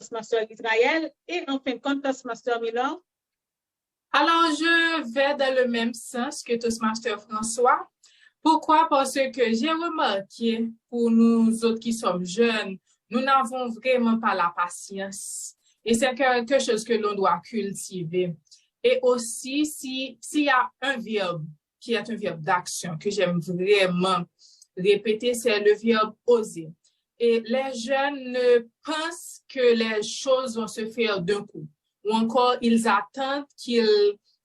Toastmaster Israël et en fin de compte Toastmaster Miller? Alors, je vais dans le même sens que Toastmaster François. Pourquoi? Parce que j'ai remarqué, pour nous autres qui sommes jeunes, nous n'avons vraiment pas la patience. Et c'est quelque chose que l'on doit cultiver. Et aussi, s'il y a un verbe qui est un verbe d'action que j'aime vraiment répéter, c'est le verbe oser. Et les jeunes ne pensent que les choses vont se faire d'un coup. Ou encore, ils attendent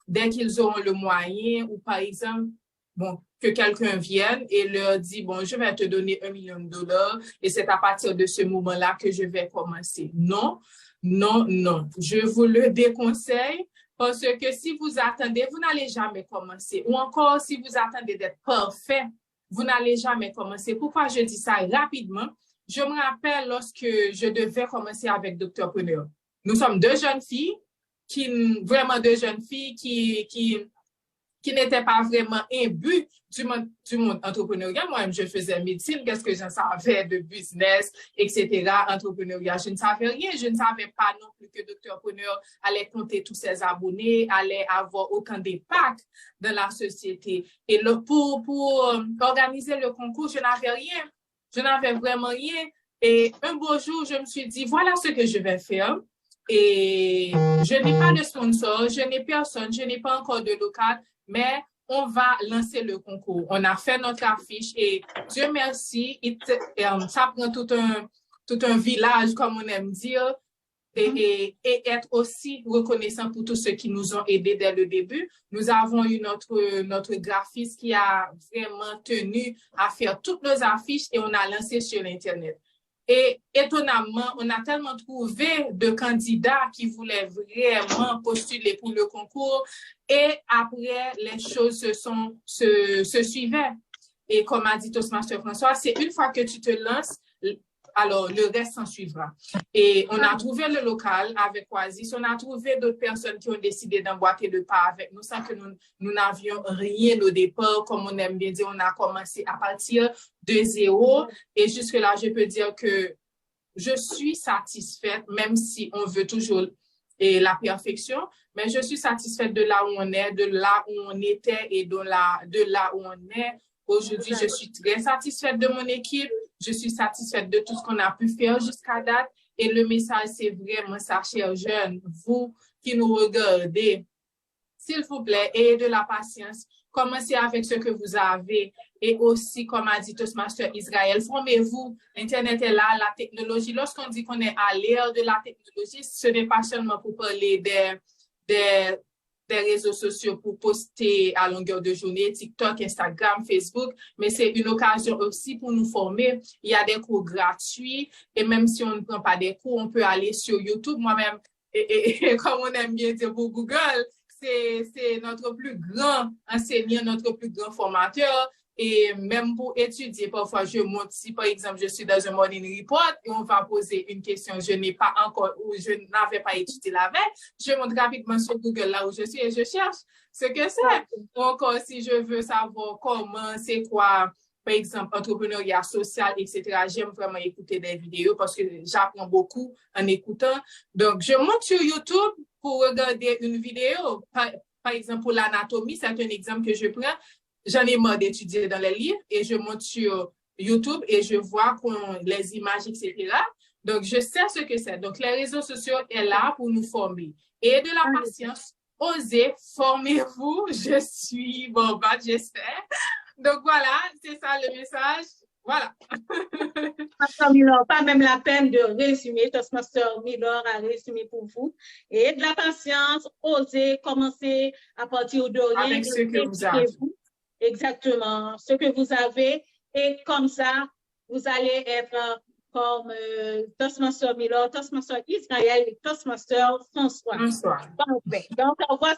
dès qu'ils auront le moyen, ou par exemple, que quelqu'un vienne et leur dit, je vais te donner $1 million et c'est à partir de ce moment-là que je vais commencer. Non, non, non. Je vous le déconseille parce que si vous attendez, vous n'allez jamais commencer. Ou encore, si vous attendez d'être parfait, vous n'allez jamais commencer. Pourquoi je dis ça rapidement? Je me rappelle lorsque je devais commencer avec Dr. Preneur. Nous sommes deux jeunes filles, qui n'étaient pas vraiment imbus du monde entrepreneurial. Moi-même, je faisais médecine, qu'est-ce que j'en savais de business, etc., entrepreneuriat. Je ne savais rien. Je ne savais pas non plus que Dr. Preneur allait compter tous ses abonnés, allait avoir autant d'impact dans la société. Et pour organiser le concours, je n'avais rien. Je n'avais vraiment rien. Et un beau jour, je me suis dit, voilà ce que je vais faire. Et je n'ai pas de sponsor, je n'ai personne, je n'ai pas encore de local, mais on va lancer le concours. On a fait notre affiche et Dieu merci, ça prend tout un village, comme on aime dire, et être aussi reconnaissant pour tous ceux qui nous ont aidés dès le début. Nous avons eu notre graphiste qui a vraiment tenu à faire toutes nos affiches et on a lancé sur l'Internet. Et étonnamment, on a tellement trouvé de candidats qui voulaient vraiment postuler pour le concours et après, les choses se suivaient. Et comme a dit Toastmaster François, c'est une fois que tu te lances, alors le reste s'en suivra. Et on a trouvé le local avec Oasis, on a trouvé d'autres personnes qui ont décidé d'emboîter le pas avec nous sans que nous n'avions rien au départ. Comme on aime bien dire, on a commencé à partir de zéro. Et jusque-là, je peux dire que je suis satisfaite, même si on veut toujours la perfection, mais je suis satisfaite de là où on est, de là où on était et de là où on est. Aujourd'hui, je suis très satisfaite de mon équipe. Je suis satisfaite de tout ce qu'on a pu faire jusqu'à date. Et le message, c'est vraiment ça, chers jeunes, vous qui nous regardez, s'il vous plaît, ayez de la patience. Commencez avec ce que vous avez. Et aussi, comme a dit Toastmaster Israël, formez-vous. L'Internet est là, la technologie. Lorsqu'on dit qu'on est à l'ère de la technologie, ce n'est pas seulement pour parler des réseaux sociaux pour poster à longueur de journée, TikTok, Instagram, Facebook, mais c'est une occasion aussi pour nous former. Il y a des cours gratuits et même si on ne prend pas des cours, on peut aller sur YouTube. Moi-même, et comme on aime bien dire pour Google, c'est notre plus grand enseignant, notre plus grand formateur. Et même pour étudier, parfois, je montre, si par exemple, je suis dans un morning report et on va poser une question, je n'ai pas encore, ou je n'avais pas étudié la veille, je montre rapidement sur Google là où je suis et je cherche ce que c'est. Encore, si je veux savoir comment, c'est quoi, par exemple, entrepreneuriat social, etc., j'aime vraiment écouter des vidéos parce que j'apprends beaucoup en écoutant. Donc, je monte sur YouTube pour regarder une vidéo. Par exemple, pour l'anatomie, c'est un exemple que je prends. J'en ai marre d'étudier dans les livres et je monte sur YouTube et je vois les images, etc. Donc, je sais ce que c'est. Donc, les réseaux sociaux sont là pour nous former. Et de la patience, osez, formez-vous. Je suis Bombade, j'espère. Donc, voilà, c'est ça le message. Voilà. Toastmaster Miller, pas même la peine de résumer. Toastmaster Miller a résumé pour vous. Et de la patience, osez, commencer à partir de rien. Avec ce que vous avez. Exactement, ce que vous avez. Et comme ça, vous allez être comme Toastmaster Miller, Toastmaster Israël et Toastmaster François. Bonsoir. Donc, on voit